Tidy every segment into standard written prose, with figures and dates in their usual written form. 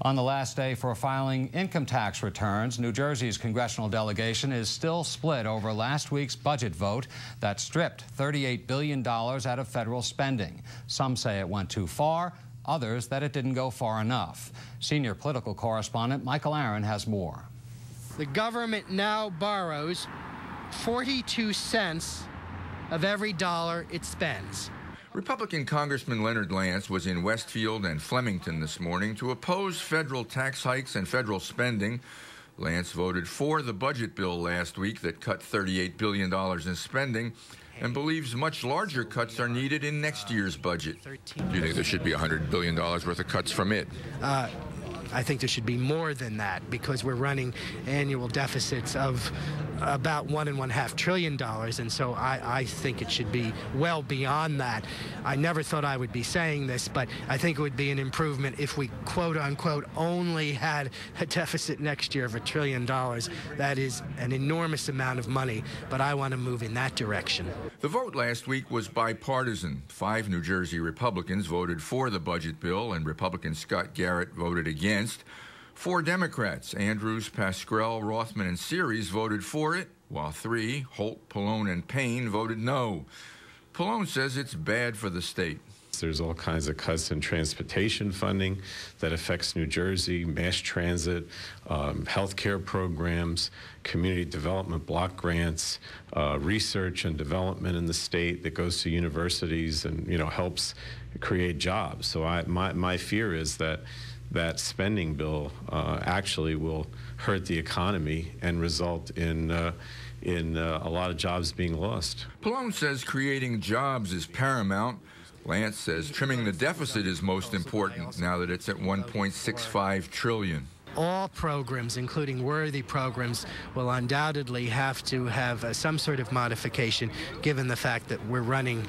On the last day for filing income tax returns, New Jersey's congressional delegation is still split over last week's budget vote that stripped $38 billion out of federal spending. Some say it went too far, others that it didn't go far enough. Senior political correspondent Michael Aaron has more. The government now borrows 42 cents of every dollar it spends. Republican Congressman Leonard Lance was in Westfield and Flemington this morning to oppose federal tax hikes and federal spending. Lance voted for the budget bill last week that cut $38 billion in spending and believes much larger cuts are needed in next year's budget. Do you think there should be $100 billion worth of cuts from it? I think there should be more than that because we're running annual deficits of about $1.5 trillion, and so I think it should be well beyond that. I never thought I would be saying this, but I think it would be an improvement if we, quote unquote, only had a deficit next year of $1 trillion. That is an enormous amount of money, but I want to move in that direction. The vote last week was bipartisan. 5 New Jersey Republicans voted for the budget bill, and Republican Scott Garrett voted against. 4 Democrats, Andrews, Pascrell, Rothman, and Series, voted for it, while 3, Holt, Pallone, and Payne, voted no. Pallone says it's bad for the state. There's all kinds of cuts in transportation funding that affects New Jersey, mass transit, health care programs, community development block grants, research and development in the state that goes to universities and, helps create jobs. So my fear is that spending bill actually will hurt the economy and result in a lot of jobs being lost. Pallone says creating jobs is paramount. Lance says trimming the deficit is most important now that it's at $1.65 trillion. All programs, including worthy programs, will undoubtedly have to have some sort of modification given the fact that we're running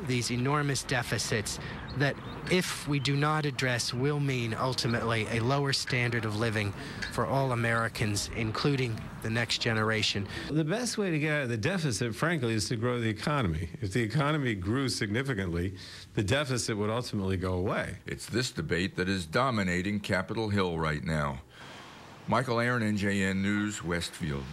these enormous deficits that, if we do not address, will mean ultimately a lower standard of living for all Americans, including the next generation. The best way to get out of the deficit, frankly, is to grow the economy. If the economy grew significantly, the deficit would ultimately go away. It's this debate that is dominating Capitol Hill right now. Michael Aaron, NJN News, Westfield.